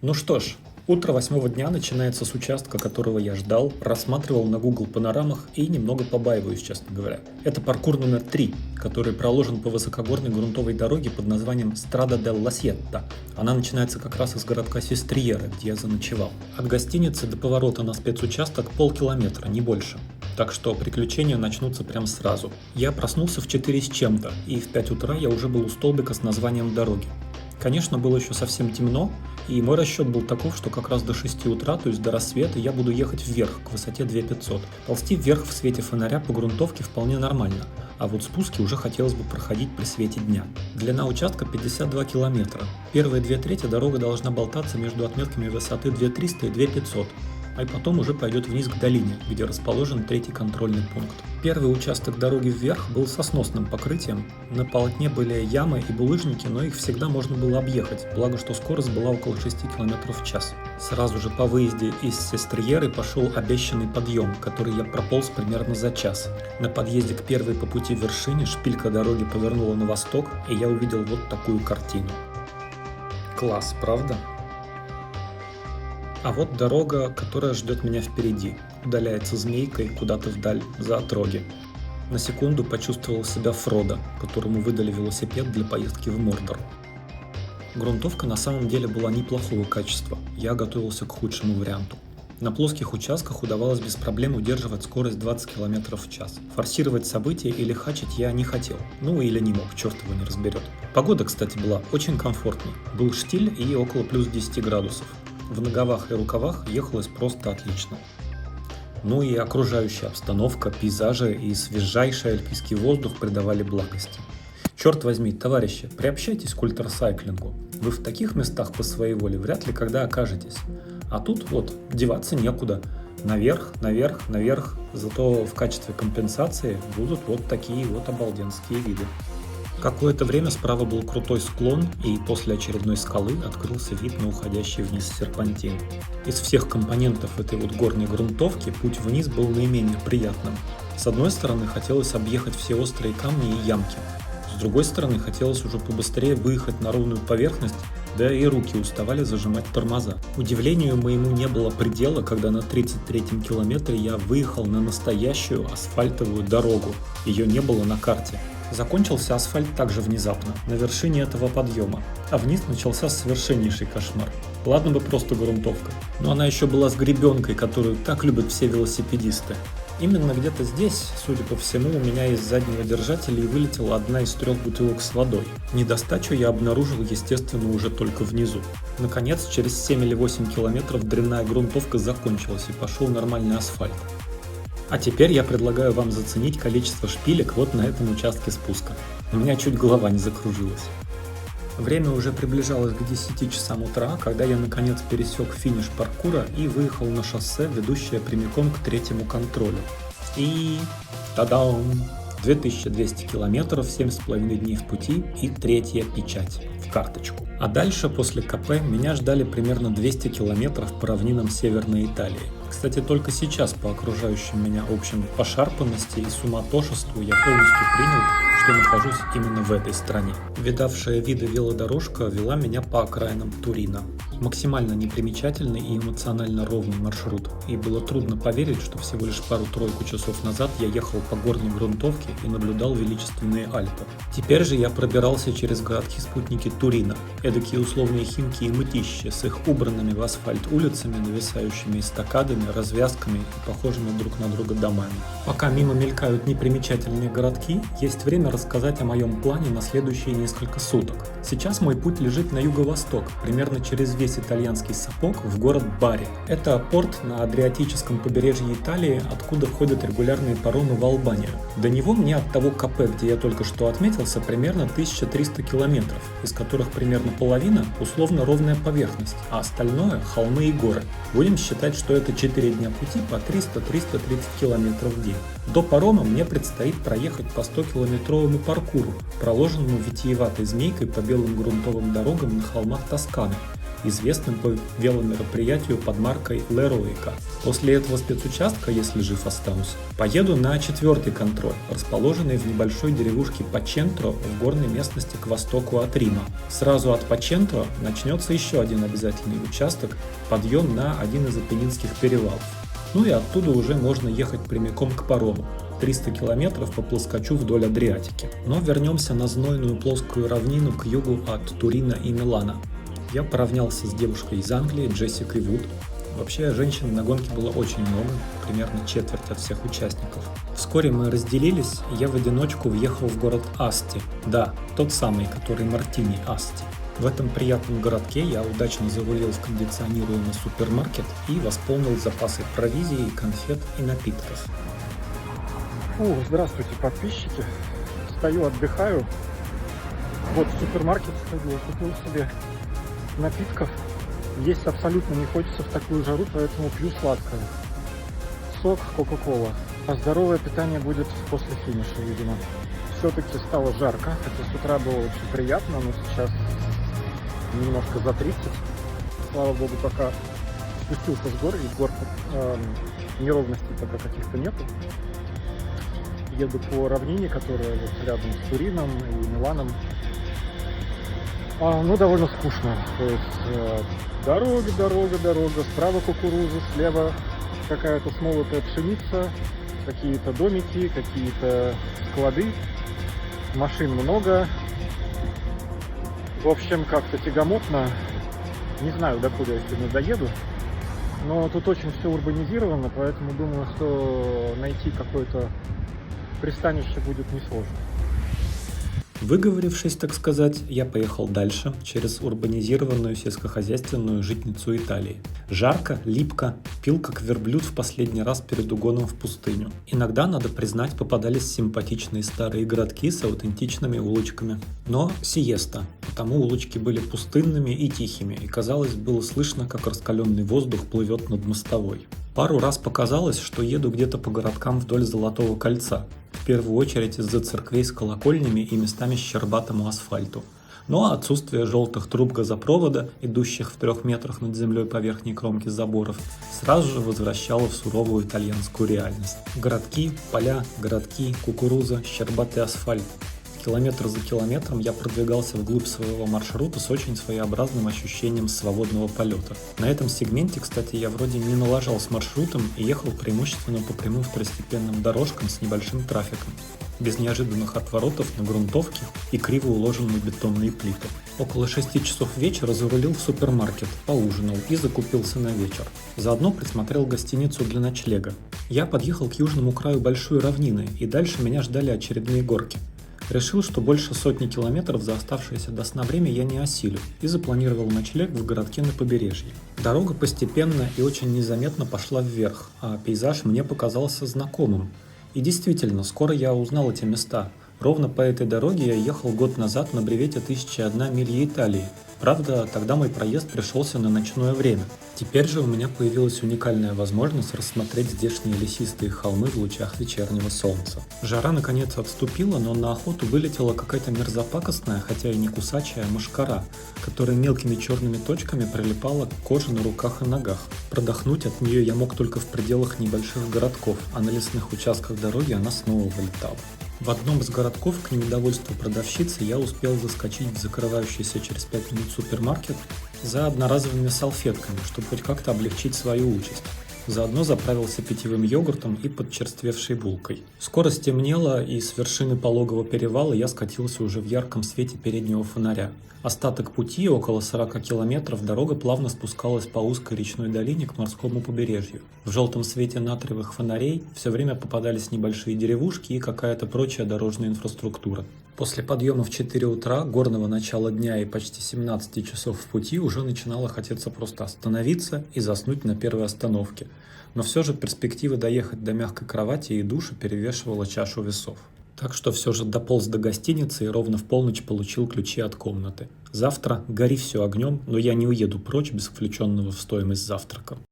Ну что ж, утро 8-го дня начинается с участка, которого я ждал, рассматривал на Google панорамах и немного побаиваюсь, честно говоря. Это паркур номер 3, который проложен по высокогорной грунтовой дороге под названием Strada della Sietta. Она начинается как раз из городка Сестриера, где я заночевал. От гостиницы до поворота на спецучасток полкилометра, не больше. Так что приключения начнутся прямо сразу. Я проснулся в 4 с чем-то, и в 5 утра я уже был у столбика с названием дороги. Конечно, было еще совсем темно, и мой расчет был таков, что как раз до 6 утра, то есть до рассвета, я буду ехать вверх, к высоте 2500. Ползти вверх в свете фонаря по грунтовке вполне нормально, а вот спуски уже хотелось бы проходить при свете дня. Длина участка 52 километра. Первые 2/3 дорога должна болтаться между отметками высоты 2300 и 2500. А потом уже пойдет вниз к долине, где расположен третий контрольный пункт. Первый участок дороги вверх был со сносным покрытием. На полотне были ямы и булыжники, но их всегда можно было объехать, благо что скорость была около 6 км в час. Сразу же по выезде из Сестриеры пошел обещанный подъем, который я прополз примерно за час. На подъезде к первой по пути вершине шпилька дороги повернула на восток, и я увидел вот такую картину. Класс, правда? А вот дорога, которая ждет меня впереди, удаляется змейкой куда-то вдаль за отроги. На секунду почувствовал себя Фродо, которому выдали велосипед для поездки в Мордор. Грунтовка на самом деле была неплохого качества, я готовился к худшему варианту. На плоских участках удавалось без проблем удерживать скорость 20 км в час. Форсировать события или хачить я не хотел, ну или не мог, черт его не разберет. Погода, кстати, была очень комфортной, был штиль и около плюс 10 градусов. В ногавах и рукавах ехалось просто отлично. Ну и окружающая обстановка, пейзажи и свежайший альпийский воздух придавали благости. Черт возьми, товарищи, приобщайтесь к ультрасайклингу. Вы в таких местах по своей воле вряд ли когда окажетесь. А тут вот, деваться некуда. Наверх, наверх, наверх. Зато в качестве компенсации будут вот такие вот обалденские виды. Какое-то время справа был крутой склон, и после очередной скалы открылся вид на уходящий вниз серпантин. Из всех компонентов этой вот горной грунтовки путь вниз был наименее приятным. С одной стороны хотелось объехать все острые камни и ямки, с другой стороны хотелось уже побыстрее выехать на ровную поверхность, да и руки уставали зажимать тормоза. Удивлению моему не было предела, когда на 33-м километре я выехал на настоящую асфальтовую дорогу, ее не было на карте. Закончился асфальт также внезапно, на вершине этого подъема, а вниз начался совершеннейший кошмар. Ладно бы просто грунтовка, но она еще была с гребенкой, которую так любят все велосипедисты. Именно где-то здесь, судя по всему, у меня из заднего держателя и вылетела одна из 3 бутылок с водой. Недостачу я обнаружил, естественно, уже только внизу. Наконец, через 7 или 8 километров дрянная грунтовка закончилась и пошел нормальный асфальт. А теперь я предлагаю вам заценить количество шпилек вот на этом участке спуска. У меня чуть голова не закружилась. Время уже приближалось к 10 часам утра, когда я наконец пересек финиш паркура и выехал на шоссе, ведущее прямиком к третьему контролю. И... та-дам! 2200 километров, 7,5 дней в пути и третья печать в карточку. А дальше, после КП, меня ждали примерно 200 километров по равнинам Северной Италии. Кстати, только сейчас по окружающим меня общим пошарпанности и суматошеству я полностью принял, что нахожусь именно в этой стране. Видавшая виды велодорожка вела меня по окраинам Турина. Максимально непримечательный и эмоционально ровный маршрут, и было трудно поверить, что всего лишь пару-тройку часов назад я ехал по горной грунтовке и наблюдал величественные Альпы. Теперь же я пробирался через городки-спутники Турина, эдакие условные Химки и Мытищи с их убранными в асфальт улицами, нависающими эстакадами, развязками и похожими друг на друга домами. Пока мимо мелькают непримечательные городки, есть время рассказать о моем плане на следующие несколько суток. Сейчас мой путь лежит на юго-восток, примерно через весь итальянский Сапог в город Бари. Это порт на Адриатическом побережье Италии, откуда ходят регулярные паромы в Албанию. До него мне от того КП, где я только что отметился, примерно 1300 километров, из которых примерно половина условно ровная поверхность, а остальное – холмы и горы. Будем считать, что это 4 дня пути по 300-330 километров в день. До парома мне предстоит проехать по 100-километровому паркуру, проложенному витиеватой змейкой по белым грунтовым дорогам на холмах Тосканы. известным по веломероприятию под маркой Леруэка. После этого спецучастка, если жив останусь, поеду на 4-й контроль, расположенный в небольшой деревушке Пачентро в горной местности к востоку от Рима. Сразу от Пачентро начнется еще один обязательный участок – подъем на один из Апеннинских перевалов. Ну и оттуда уже можно ехать прямиком к парому. 300 километров по плоскочу вдоль Адриатики. Но вернемся на знойную плоскую равнину к югу от Турина и Милана. Я поравнялся с девушкой из Англии, Джессикой Вуд. Вообще, женщин на гонке было очень много, примерно четверть от всех участников. Вскоре мы разделились, и я в одиночку въехал в город Асти. Да, тот самый, который Мартини Асти. В этом приятном городке я удачно завалил в кондиционируемый супермаркет и восполнил запасы провизии, конфет и напитков. Здравствуйте, подписчики. Стою, отдыхаю. Вот в супермаркет сходил, купил себе напитков. Есть абсолютно не хочется в такую жару, поэтому пью сладкое. Сок, кока-кола. А здоровое питание будет после финиша, видимо. Все-таки стало жарко, хотя с утра было очень приятно, но сейчас немножко за 30. Слава богу, пока спустился с гор, и гор неровностей пока каких-то нету. Еду по равнине, которая вот рядом с Турином и Миланом. Ну, довольно скучно. То есть дорога, справа кукуруза, слева какая-то смолотая пшеница, какие-то домики, какие-то склады, машин много. В общем, как-то тягомотно. Не знаю, докуда я сегодня доеду. Но тут очень все урбанизировано, поэтому думаю, что найти какое-то пристанище будет несложно. Выговорившись, так сказать, я поехал дальше, через урбанизированную сельскохозяйственную житницу Италии. Жарко, липко, пил как верблюд в последний раз перед угоном в пустыню. Иногда, надо признать, попадались симпатичные старые городки с аутентичными улочками. Но сиеста, потому улочки были пустынными и тихими, и казалось, было слышно, как раскаленный воздух плывет над мостовой. Пару раз показалось, что еду где-то по городкам вдоль Золотого кольца. В первую очередь из-за церквей с колокольнями и местами щербатому асфальту. Но отсутствие желтых труб газопровода, идущих в 3 метрах над землей по верхней кромке заборов, сразу же возвращало в суровую итальянскую реальность. Городки, поля, городки, кукуруза, щербатый асфальт. Километр за километром я продвигался вглубь своего маршрута с очень своеобразным ощущением свободного полета. На этом сегменте, кстати, я вроде не налажал с маршрутом и ехал преимущественно по прямым второстепенным дорожкам с небольшим трафиком, без неожиданных отворотов на грунтовке и криво уложенные бетонные плиты. Около 6 часов вечера зарулил в супермаркет, поужинал и закупился на вечер. Заодно присмотрел гостиницу для ночлега. Я подъехал к южному краю большой равнины, и дальше меня ждали очередные горки. Решил, что больше 100 километров за оставшееся до сна время я не осилю, и запланировал ночлег в городке на побережье. Дорога постепенно и очень незаметно пошла вверх, а пейзаж мне показался знакомым. И действительно, скоро я узнал эти места. Ровно по этой дороге я ехал год назад на бревете 1001 милья Италии. Правда, тогда мой проезд пришелся на ночное время. Теперь же у меня появилась уникальная возможность рассмотреть здешние лесистые холмы в лучах вечернего солнца. Жара наконец отступила, но на охоту вылетела какая-то мерзопакостная, хотя и не кусачая, мошкара, которая мелкими черными точками прилипала к коже на руках и ногах. Продохнуть от нее я мог только в пределах небольших городков, а на лесных участках дороги она снова вылетала. В одном из городков, к неудовольствию продавщицы, я успел заскочить в закрывающийся через 5 минут супермаркет за одноразовыми салфетками, чтобы хоть как-то облегчить свою участь. Заодно заправился питьевым йогуртом и подчерствевшей булкой. Скоро стемнело, и с вершины пологого перевала я скатился уже в ярком свете переднего фонаря. Остаток пути, около 40 километров, дорога плавно спускалась по узкой речной долине к морскому побережью. В желтом свете натриевых фонарей все время попадались небольшие деревушки и какая-то прочая дорожная инфраструктура. После подъема в 4 утра, горного начала дня и почти 17 часов в пути уже начинало хотеться просто остановиться и заснуть на первой остановке. Но все же перспектива доехать до мягкой кровати и душа перевешивала чашу весов. Так что все же дополз до гостиницы и ровно в полночь получил ключи от комнаты. Завтра гори все огнем, но я не уеду прочь без включенного в стоимость завтрака.